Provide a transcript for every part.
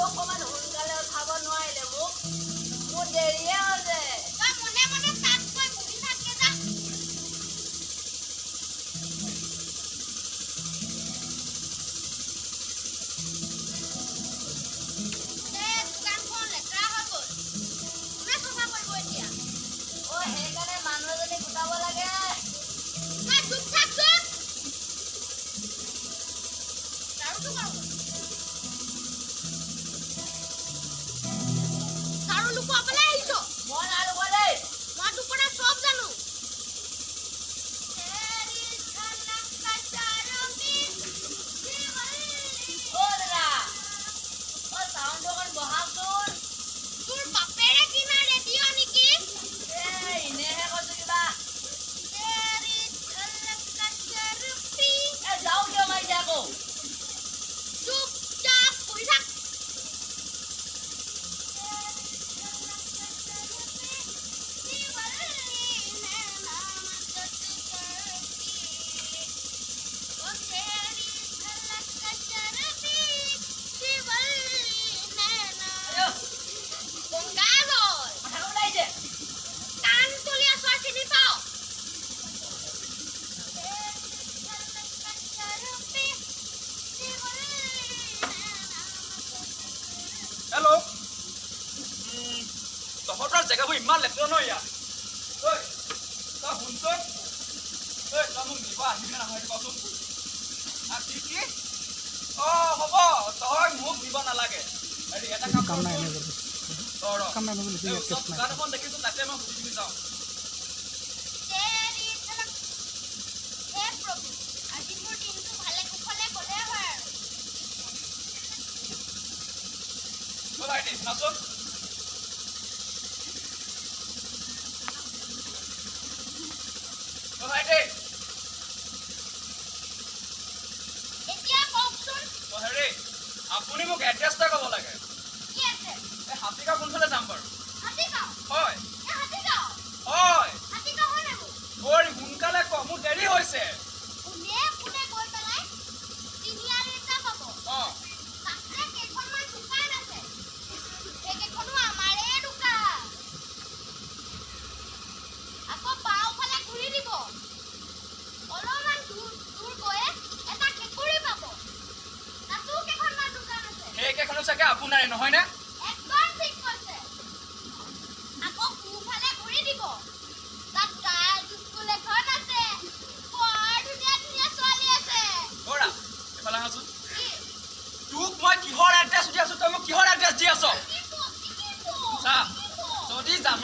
অকমান সোনকালে উঠাব নোৱাৰিলে মোক মোৰ দেৰিয়ে হৈছে তই মনে মনে তাত গৈ বহি থাকে যা দোকানখন লেতেৰা হৈ গ'ল কোনে চফা কৰিব এতিয়া সেইকাৰণে মানুহ এজনী গোটাব লাগে চুপ থাক চুপ চাৰুটো মাৰো চাৰু লুকুৱাবলৈ আহিছ মই না লুকুৱা দেই মই দুপৰা চব জানো তোৰ বাপেৰে কিনা ৰেডিঅ' নেকি এনেহে কৈছো কিবা যাওঁ কিয় মাৰিছে আকৌ চুপচাপ বহি থাক Hello. তহঁতৰ জেগাবোৰ ইমান লেতেৰা নহয় ইয়াত ঐ তই শুনচোন ঐ তই মোক নিব আহিবি নে নাহে কচোন কি হ'ব তই মোক দিব নালাগে হেৰি এটা কাম নাই দোকান এখন দেখিছোঁ তাতে মই সুধি পিনি যাওঁ ভাইটি শুনাচোন ভাইটি এতিয়া কওকচোন হেৰি আপুনি মোক এড্ৰেছ এটা ক'ব লাগে কি আছে এই হাতীগাঁও কোনফালে যাম বাৰু হাতীগাঁও হয় হাতীগাঁও হয় হাতীগাঁও হয় নেকি সোনকালে ক মোৰ দেৰি হৈছে কোনে কোনে গৈ পেলাই তিনিআলিটা পাব অঁ তাতে কেইখনমান দোকান আছে সেইকেইখনো আমাৰে দোকান আকৌ বাওঁফালে ঘূৰি দিব অলপমান দূৰ গৈ এটা কেঁকুৰি পাব তাতো কেইখনমান দোকান আছে সেইকেইখনো চাগে আপোনাৰে নহয়নে একদম ঠিক কৈছে আকৌ সোঁফালে ঘূৰি দিব তাত গাৰ্লছ স্কুল এখন আছে বৰ ধুনীয়া ধুনীয়া ছোৱালী আছে বৰা এইফালে আহাচোন কি তোক মই কিহৰ এড্ৰেছ দি আছো তই মোক কিহৰ এড্ৰেছ দি আছ চা যদি জান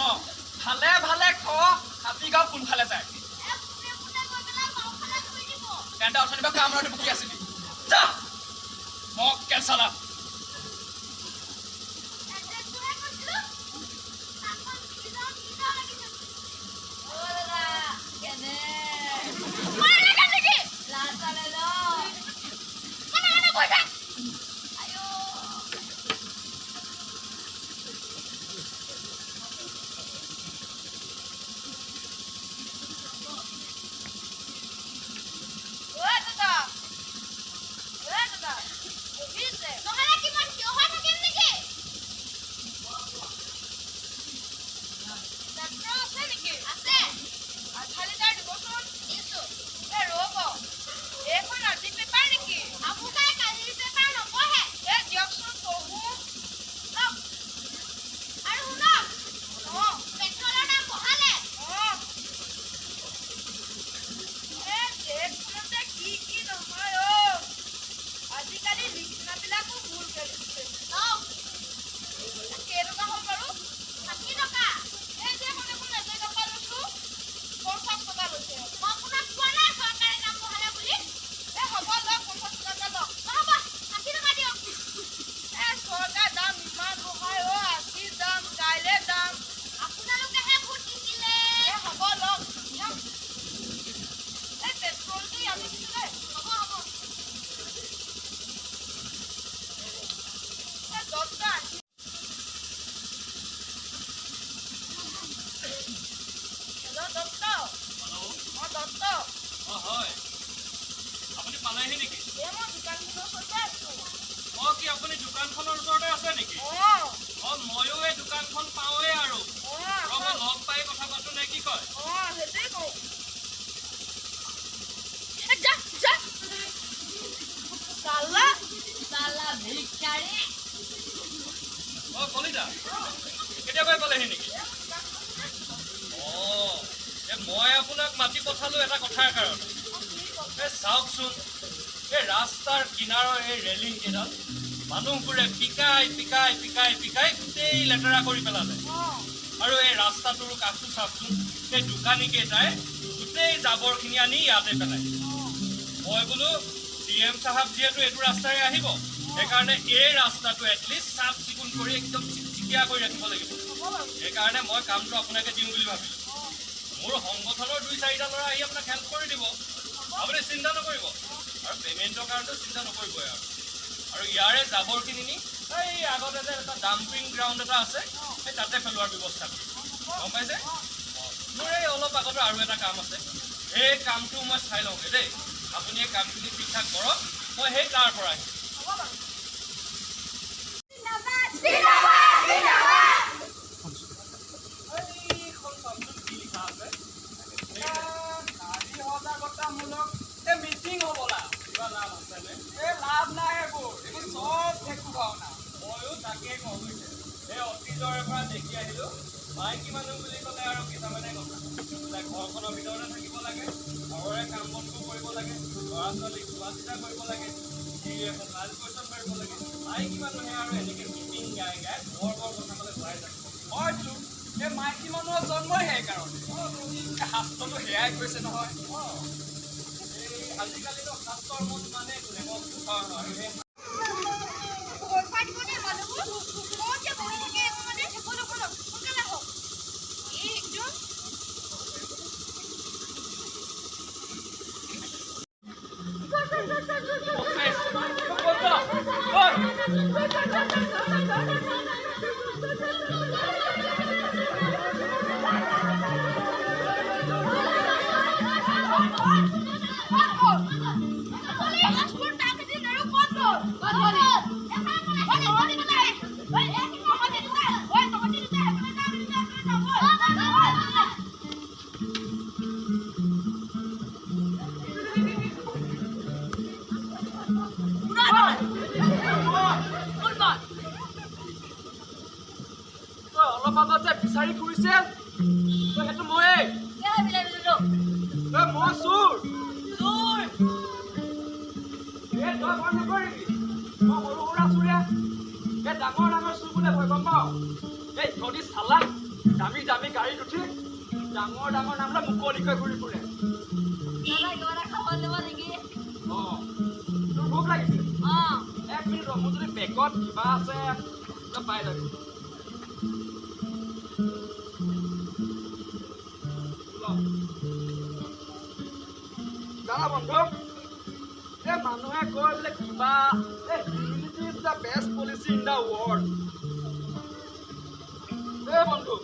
ভালে ভালে ক হাতীগাঁও কোনফালে যায় তেন্তে অথনি বা কাম ৰৈ বকি আছিলি যা মোক কেঞ্চেল নহয় বিচাৰে অ কলিতা কেতিয়াবাই পালেহি নেকি মই আপোনাক মাতি পঠালো এটা কথাৰ কাৰণে চাওকচোন এই ৰাস্তাৰ কিনাৰৰ এই ৰেলিং কেইডাল মানুহবোৰে পিকাই পিকাই পিকাই পিকাই গোটেই লেতেৰা কৰি পেলালে আৰু এই ৰাস্তাটোৰ কাষটো চাওকচোন এই দোকানীকেইটাই গোটেই জাবৰখিনি আনি ইয়াতে পেলাই মই বোলো CM সাহেব যিহেতু এইটো ৰাস্তাৰে আহিব সেইকাৰণে এই ৰাস্তাটো এটলিষ্ট চাফ চিকুণ কৰি একদম চিকিয়া কৰি ৰাখিব লাগিব সেইকাৰণে মই কামটো আপোনাকে দিওঁ বুলি ভাবিলোঁ মোৰ সংগঠনৰ 2-4টা ল'ৰা আহি আপোনাক হেল্প কৰি দিব আপুনি চিন্তা নকৰিব আৰু পে'মেণ্টৰ কাৰণেতো চিন্তা নকৰিবই আৰু ইয়াৰে জাবৰখিনি নি এই আগতে যে এটা ডাম্পিং গ্ৰাউণ্ড এটা আছে সেই তাতে পেলোৱাৰ ব্যৱস্থা কৰিম গম পাইছে মোৰ এই অলপ আগতে আৰু এটা কাম আছে সেই কামটো মই চাই লওঁগৈ দেই আপুনি এই কামখিনি ঠিক ঠাক কৰক মই সেই তাৰ পৰা আহিম মিটিং হ'বলা কিবা লাভ আছেনে এই লাভ নাই এইবোৰ চব একো ভাওনা ময়ো তাকে কওঁ বুজিছে এই অতীজৰে পৰা দেখি আহিলোঁ মাইকী মানুহ বুলি ক'লে আৰু কেইটামানে কথা ঘৰখনৰ ভিতৰতে থাকিব লাগে ঘৰৰে কাম বনবোৰ কৰিব লাগে ল'ৰা ছোৱালীক চোৱা চিতা কৰিব লাগে এখন লাজ কৈশ্যন কৰিব লাগে মাইকী মানুহে আৰু এনেকৈ মিটিং গাই গাই বৰ বৰ কথা ক'লে ভৰাই থাকে হয়তো এই মাইকী মানুহৰ জন্মই সেইকাৰণে শাস্ত্ৰটো সেয়াই কৈছে নহয় আজিকালিতো শাস্ত্ৰৰ মত মানে অলপ আগত যে বিচাৰি ফুৰিছে সেইটো ময়ে মই চোৰ তই ভয় নকৰিবি মই সৰু সুৰা চোৰে এই ডাঙৰ ডাঙৰ চোৰ বোলে ভয় গম পাওঁ এই যদি চালা দামী দামী গাড়ীত উঠি ডাঙৰ ডাঙৰ নাম মুকলিকৈ ঘূৰি ফুৰে তোৰ ভোক লাগিছে 1 মিনিট মোৰ যদি বেগত কিবা আছে তই পাই যাবি জানা বন্ধু এই মানুহে কয় বোলে কিবা unity is the best policy in the world এই বন্ধু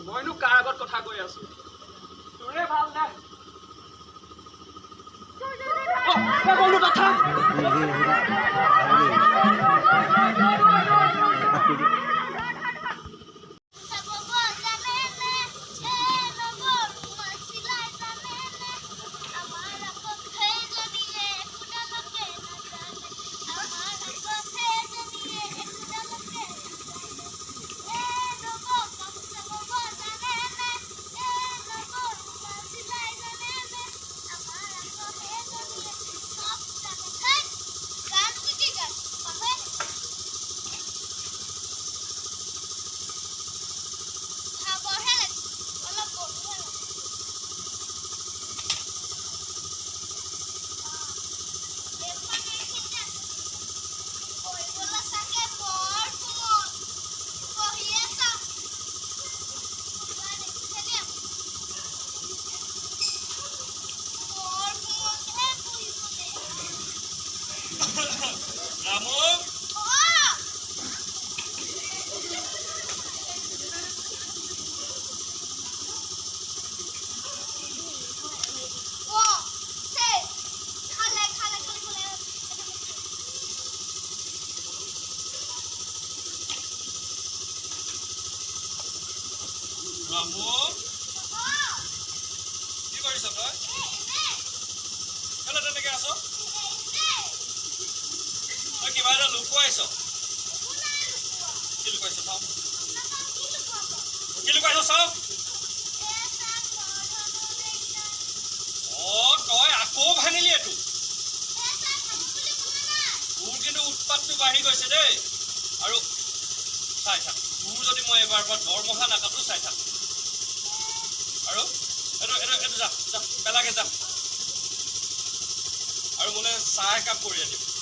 মইনো কাৰ আগত কথা কৈ আছো তোৰে ভাল নে বন্ধু কথা পৰা দৰমহা নাকাটো চাই থাক আৰু এইটো যা পেলাকে যা আৰু মোলে চাহ একাপ কৰি আনিবি